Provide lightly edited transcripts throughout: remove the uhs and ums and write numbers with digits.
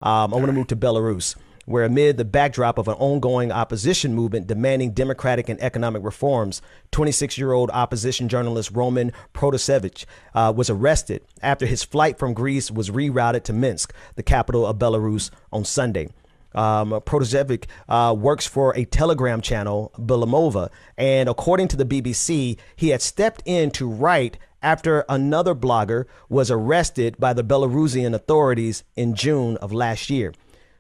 I want to move to Belarus, where amid the backdrop of an ongoing opposition movement demanding democratic and economic reforms, 26-year-old opposition journalist Roman Protasevich was arrested after his flight from Greece was rerouted to Minsk, the capital of Belarus, on Sunday. Protasevich works for a Telegram channel, Belamova, and according to the BBC, he had stepped in to write after another blogger was arrested by the Belarusian authorities in June of last year.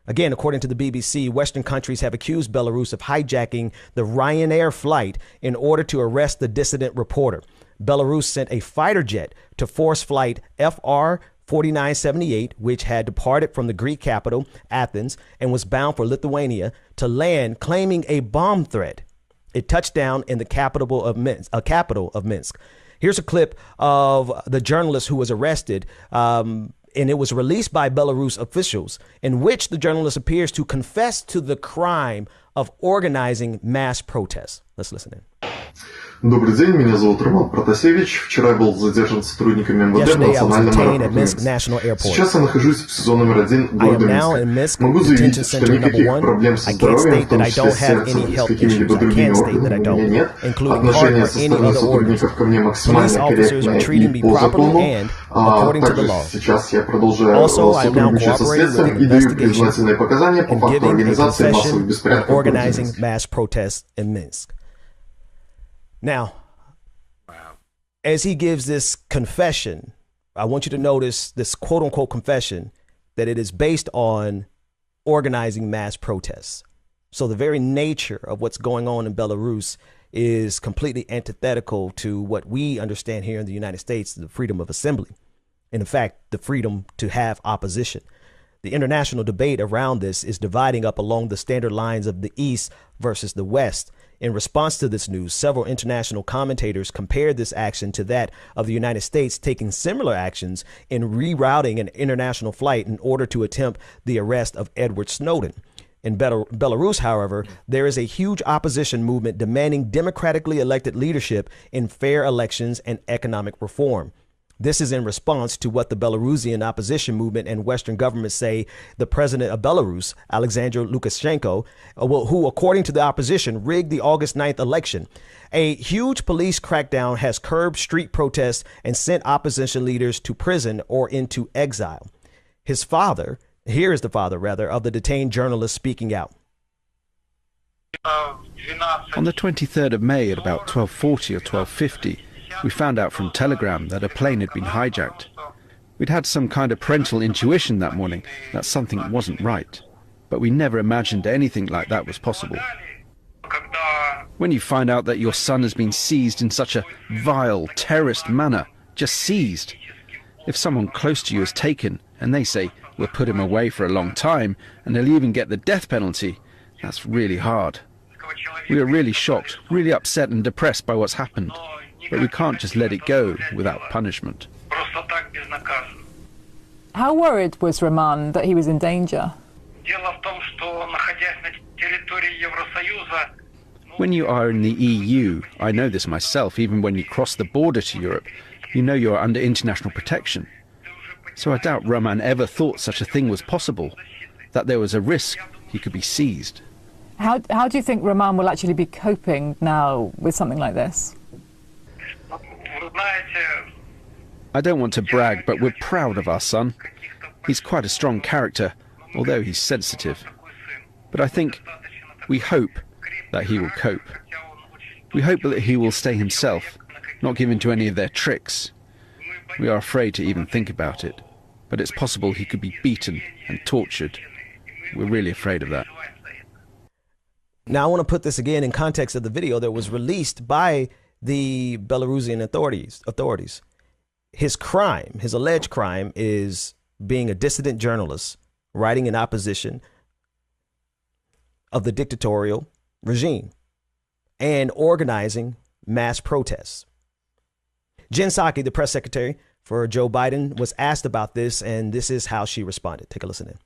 Again, according to the BBC, Western countries have accused Belarus of hijacking the Ryanair flight in order to arrest the dissident reporter. Belarus sent a fighter jet to force flight FR 4978, which had departed from the Greek capital, Athens, and was bound for Lithuania, to land claiming a bomb threat. It touched down in the capital of Minsk. Here's a clip of the journalist who was arrested, and it was released by Belarus officials, in which the journalist appears to confess to the crime of organizing mass protests. Let's listen in. Добрый день, меня зовут Роман Протасевич. Вчера я был задержан сотрудниками МВД в национальном аэропорту. Сейчас я нахожусь в СИЗО номер 1 города Минска. Могу заявить, что никаких проблем со здоровьем, в том числе связанных с какими-либо другими органами, у меня нет. Отношение со стороны сотрудников ко мне максимально корректное и по закону. Также сейчас я продолжаю сотрудничать со следствием и даю признательные показания по факту организации массовых беспорядков в Minsk. Now, as he gives this confession, I want you to notice this quote unquote confession that it is based on organizing mass protests. So the very nature of what's going on in Belarus is completely antithetical to what we understand here in the United States, the freedom of assembly. And in fact, the freedom to have opposition. The international debate around this is dividing up along the standard lines of the East versus the West. In response to this news, several international commentators compared this action to that of the United States taking similar actions in rerouting an international flight in order to attempt the arrest of Edward Snowden. In Belarus, however, there is a huge opposition movement demanding democratically elected leadership in fair elections and economic reform. This is in response to what the Belarusian opposition movement and Western governments say the president of Belarus, Alexander Lukashenko, who, according to the opposition, rigged the August 9th election. A huge police crackdown has curbed street protests and sent opposition leaders to prison or into exile. His father, here is the father, rather, of the detained journalist speaking out. On the 23rd of May at about 12:40 or 12:50, we found out from Telegram that a plane had been hijacked. We'd had some kind of parental intuition that morning that something wasn't right, but we never imagined anything like that was possible. When you find out that your son has been seized in such a vile, terrorist manner, just seized. If someone close to you is taken and they say, we'll put him away for a long time and he'll even get the death penalty, that's really hard. We were really shocked, really upset and depressed by what's happened. But we can't just let it go without punishment. How worried was Roman that he was in danger? When you are in the EU, I know this myself, even when you cross the border to Europe, you know you are under international protection. So I doubt Roman ever thought such a thing was possible, that there was a risk he could be seized. How do you think Roman will actually be coping now with something like this? I don't want to brag, but we're proud of our son. He's quite a strong character, although he's sensitive. But I think, we hope that he will cope. We hope that he will stay himself, not give in to any of their tricks. We are afraid to even think about it, but it's possible he could be beaten and tortured. We're really afraid of that. Now, I want to put this again in context of the video that was released by the Belarusian authorities. His crime, his alleged crime, is being a dissident journalist, writing in opposition of the dictatorial regime and organizing mass protests. Jen Psaki, the press secretary for Joe Biden, was asked about this, and this is how she responded. Take a listen in.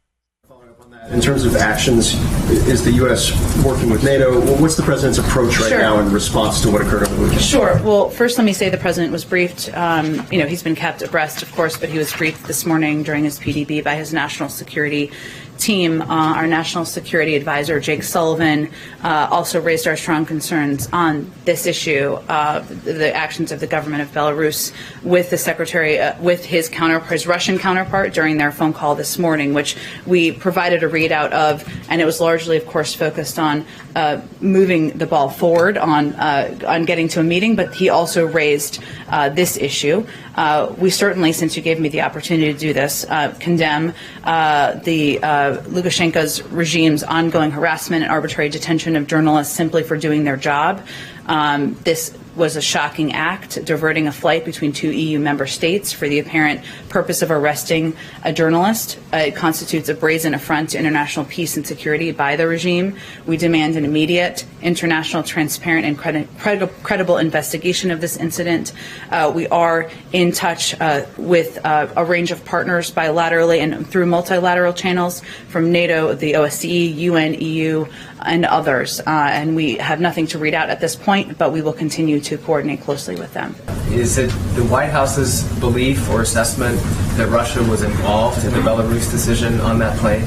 Following up on that, In terms of actions, is the U.S. working with NATO? What's the president's approach right now in response to what occurred over the weekend? Sure. Well, first let me say the president was briefed. He's been kept abreast, of course, but he was briefed this morning during his PDB by his national security team. Our national security advisor, Jake Sullivan, also raised our strong concerns on this issue, the actions of the government of Belarus with the secretary, with his Russian counterpart during their phone call this morning, which we provided a readout of, and it was largely, of course, focused on moving the ball forward on getting to a meeting, but he also raised this issue. We certainly, since you gave me the opportunity to do this, condemn the Lukashenko's regime's ongoing harassment and arbitrary detention of journalists simply for doing their job. This was a shocking act, diverting a flight between 2 EU member states for the apparent purpose of arresting a journalist. It constitutes a brazen affront to international peace and security by the regime. We demand an immediate, international, transparent, and credible investigation of this incident. We are in touch with a range of partners bilaterally and through multilateral channels from NATO, the OSCE, UN, EU, and others. And we have nothing to read out at this point, but we will continue to coordinate closely with them. Is it the White House's belief or assessment that Russia was involved in the Belarus decision on that plane?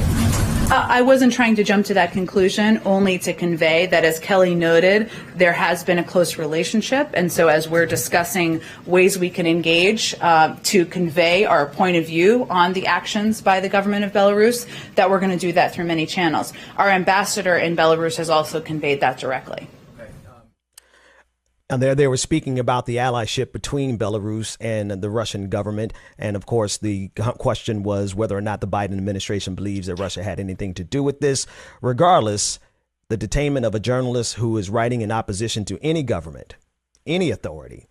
I wasn't trying to jump to that conclusion, only to convey that, as Kelly noted, there has been a close relationship. And so as we're discussing ways we can engage to convey our point of view on the actions by the government of Belarus, that we're going to do that through many channels. Our ambassador in Belarus has also conveyed that directly. And there they were speaking about the allyship between Belarus and the Russian government. And of course, the question was whether or not the Biden administration believes that Russia had anything to do with this. Regardless, the detainment of a journalist who is writing in opposition to any government, any authority,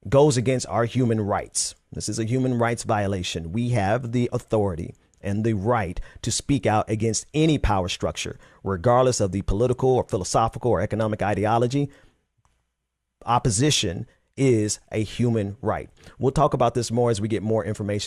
goes against our human rights. This is a human rights violation. We have the authority and the right to speak out against any power structure, regardless of the political or philosophical or economic ideology. Opposition is a human right. We'll talk about this more as we get more information.